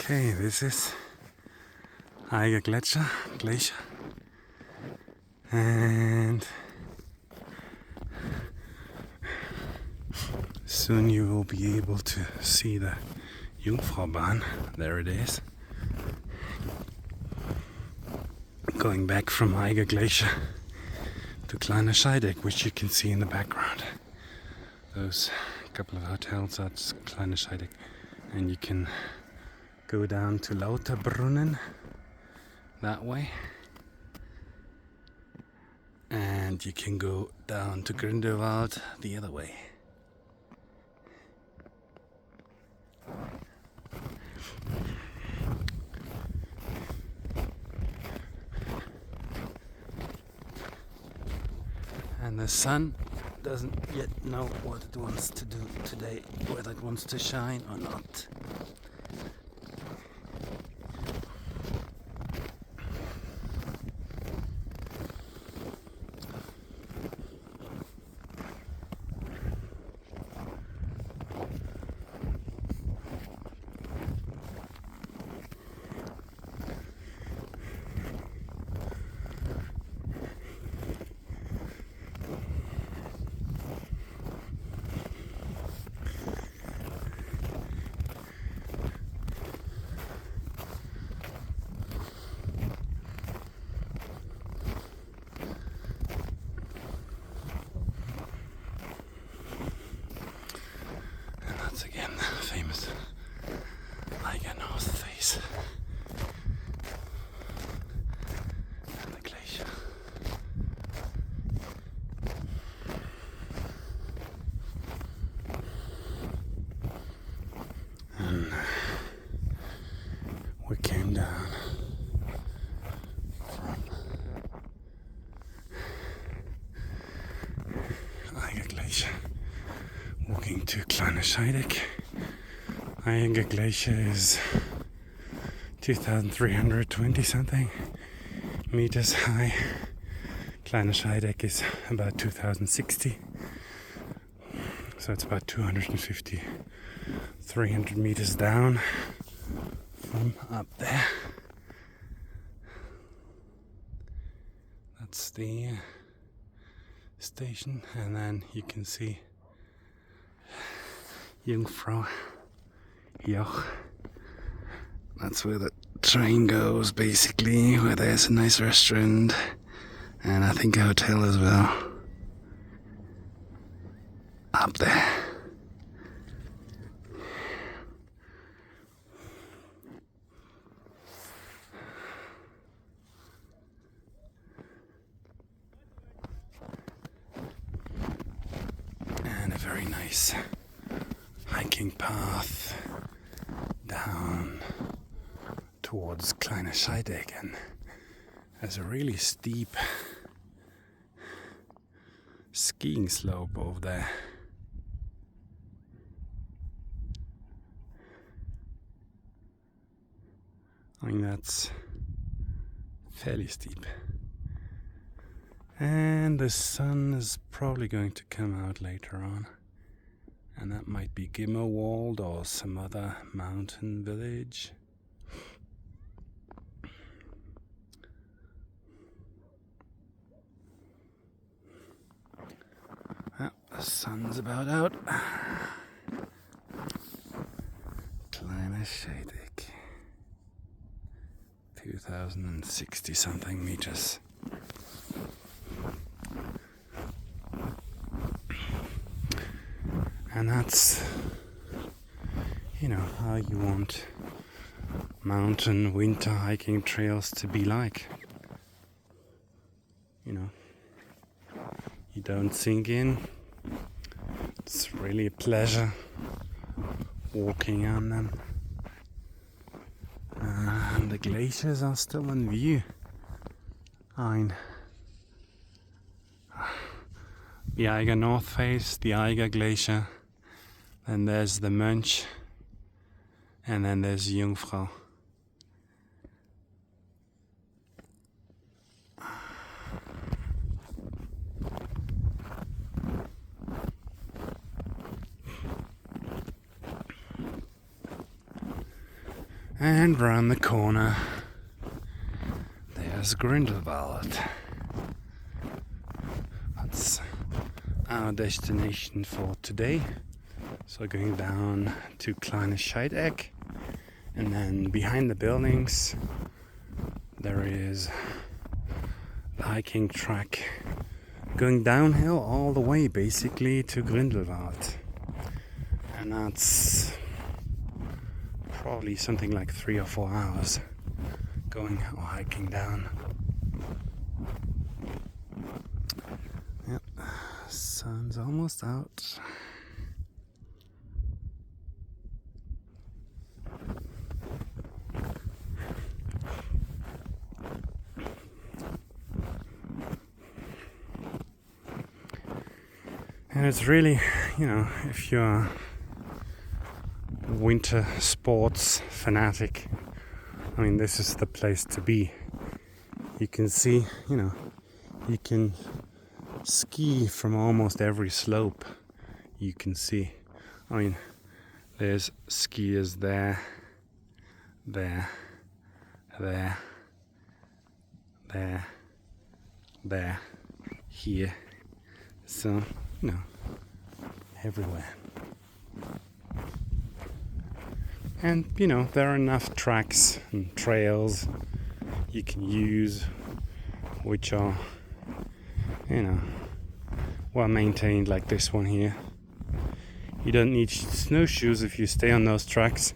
Okay, this is Eiger Glacier, and soon you will be able to see the Jungfrau. There it is. Going back from Eiger Glacier to Kleine Scheidegg, which you can see in the background. Those couple of hotels at Kleine Scheidegg, and you can go down to Lauterbrunnen that way, and you can go down to Grindelwald the other way. And the sun doesn't yet know what it wants to do today, whether it wants to shine or not. Again, the famous Eiger North face and the glacier. And we came down from Eiger Glacier, walking to Kleine Scheidegg. Eiger Glacier is 2,320 something meters high. Kleine Scheidegg is about 2,060. So it's about 250, 300 meters down from up there. That's the station, and then you can see Jungfrau. That's where the train goes, basically, where there's a nice restaurant and I think a hotel as well. Up there. And a very nice hiking path down towards Kleine Scheidegg, and there's a really steep skiing slope over there. I mean, that's fairly steep. And the sun is probably going to come out later on. And that might be Gimmerwald or some other mountain village. Well, the sun's about out. Kleine Scheidegg. 2,060 something meters. And that's, how you want mountain winter hiking trails to be like. You don't sink in. It's really a pleasure walking on them. And the glaciers are still in view. The Eiger North face, the Eiger Glacier, then there's the Mönch, and then there's Jungfrau. And round the corner there's Grindelwald. That's our destination for today. So going down to Kleine Scheidegg, and then behind the buildings there is the hiking track going downhill all the way basically to Grindelwald. And that's probably something like 3 or 4 hours going or hiking down. Yep, sun's almost out. And it's really, if you're a winter sports fanatic, this is the place to be. You can see, you can ski from almost every slope you can see. There's skiers there, here. So, everywhere. And, there are enough tracks and trails you can use which are, well maintained, like this one here. You don't need snowshoes if you stay on those tracks.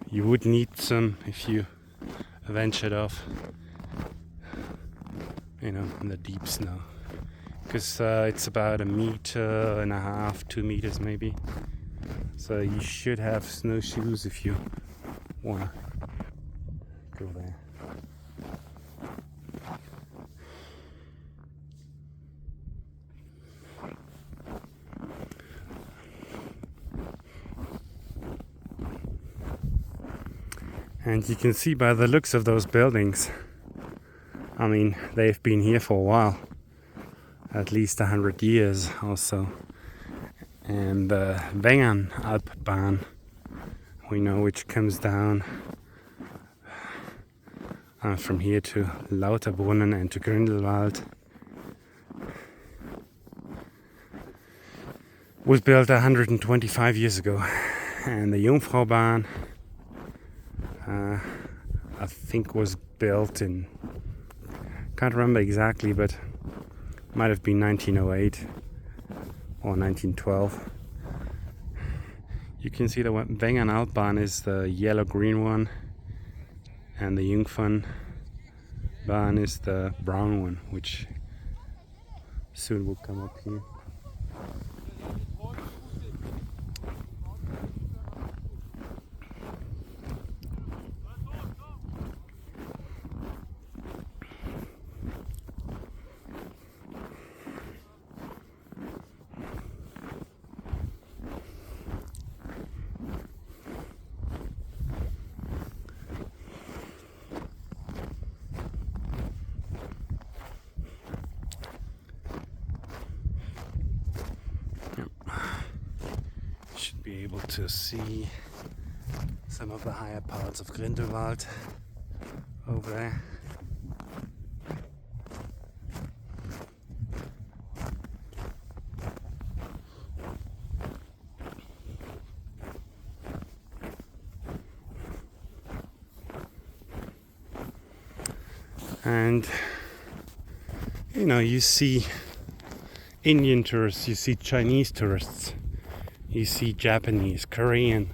You would need some if you ventured off, in the deep snow. Because it's about 1.5 meters, 2 meters maybe. So you should have snowshoes if you want to go there. And you can see by the looks of those buildings, they've been here for a while, at least 100 years or so. And the Wengen Alpbahn, we know, which comes down from here to Lauterbrunnen and to Grindelwald, was built 125 years ago. And the Jungfrau Bahn, I think, was built in, can't remember exactly, but might have been 1908 or 1912. You can see the Wengen Alpbahn is the yellow-green one, and the Jungfrau Bahn is the brown one, which soon will come up here. Be able to see some of the higher parts of Grindelwald over there. And you see Indian tourists, you see Chinese tourists, you see Japanese, Korean.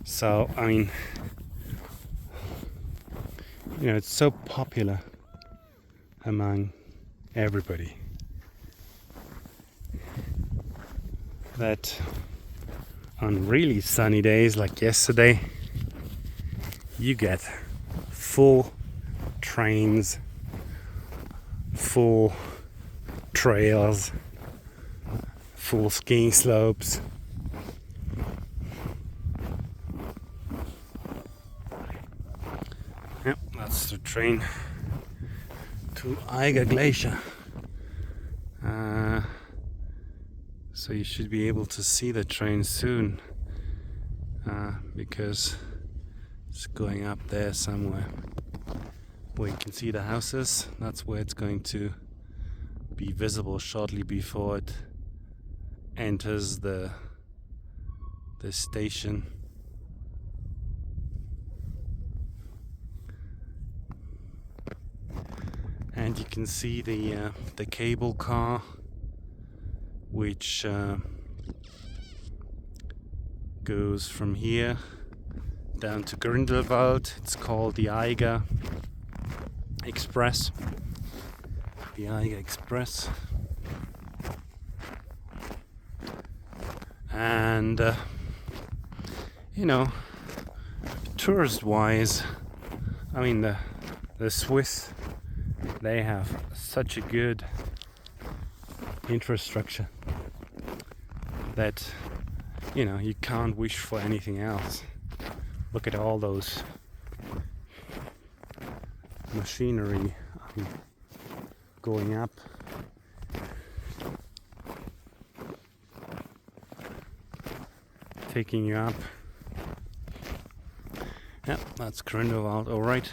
So, it's so popular among everybody that on really sunny days like yesterday, you get full trains, full trails, full skiing slopes. Yep, that's the train to Eiger Glacier. So you should be able to see the train soon. because it's going up there somewhere where you can see the houses. That's where it's going to be visible shortly before it enters the station. And you can see the cable car, which goes from here down to Grindelwald. It's called the Eiger Express. The Eiger Express. And you know, tourist-wise, I mean the Swiss, they have such a good infrastructure that, you know, you can't wish for anything else. Look at all those machinery going up. Taking you up. Yep, that's Grindelwald, alright.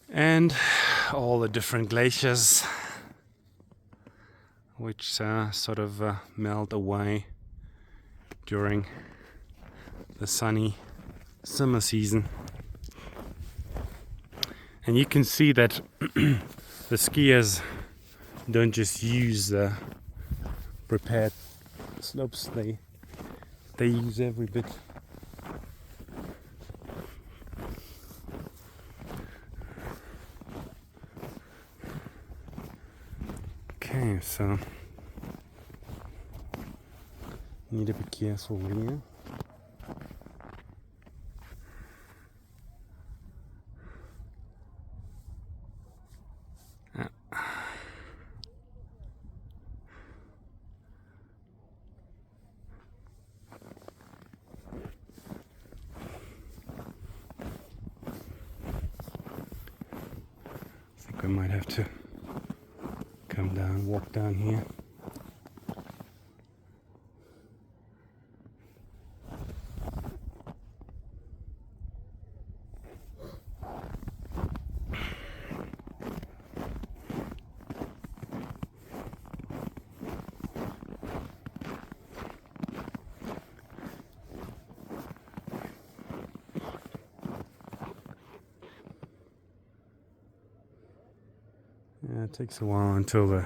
And all the different glaciers which sort of melt away during the sunny summer season. And you can see that the skiers don't just use the prepared slopes, they use every bit. Okay, so need to be careful here. I think we might have to come down, walk down here. Yeah, it takes a while until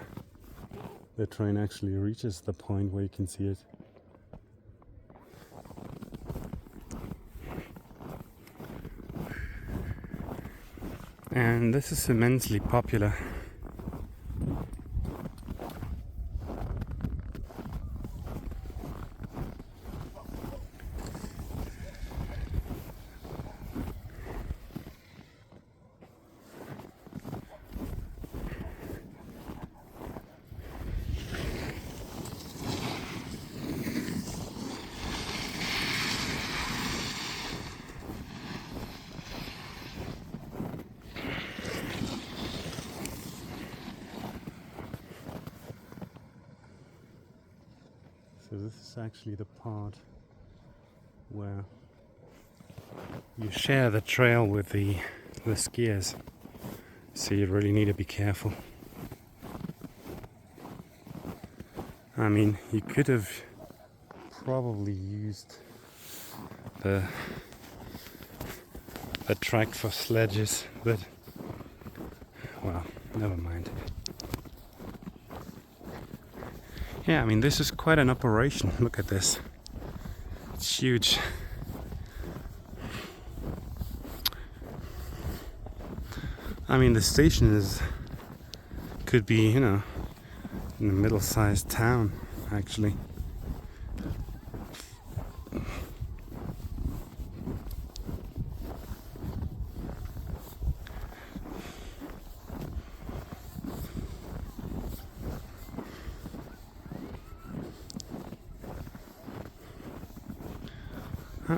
the train actually reaches the point where you can see it. And this is immensely popular. So this is actually the part where you share the trail with the skiers. So you really need to be careful. I mean, you could have probably used the track for sledges, but well, never mind. Yeah, I mean, this is quite an operation. Look at this. It's huge. I mean, the station could be, you know, in a middle-sized town, actually.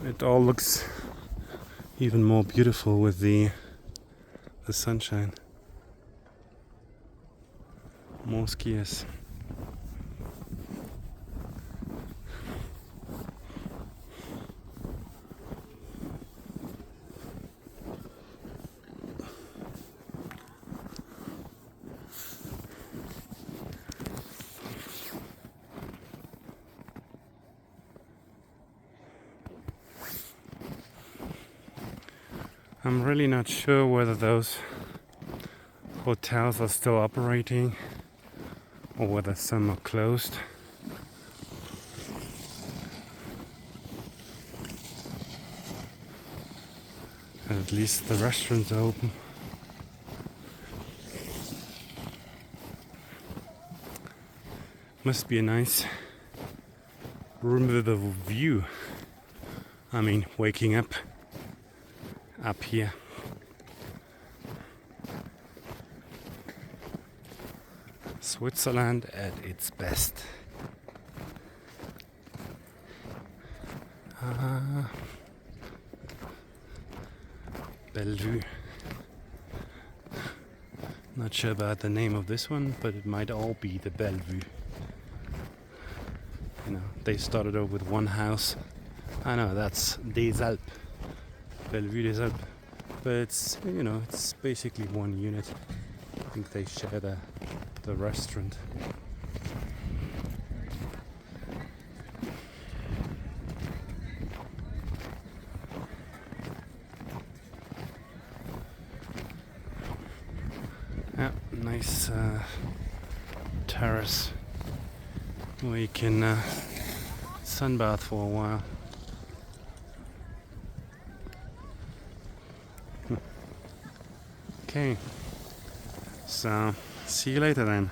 It all looks even more beautiful with the sunshine. More skiers. I'm really not sure whether those hotels are still operating or whether some are closed. At least the restaurants are open. Must be a nice room with a view. I mean, waking up here. Switzerland at its best. Bellevue. Not sure about the name of this one, but it might all be the Bellevue. You know, they started over with one house. I know that's Des Alpes, Bellevue des Alpes, but it's, you know, it's basically one unit. I think they share the restaurant. Yeah, nice terrace where you can sunbath for a while. Okay, so see you later then.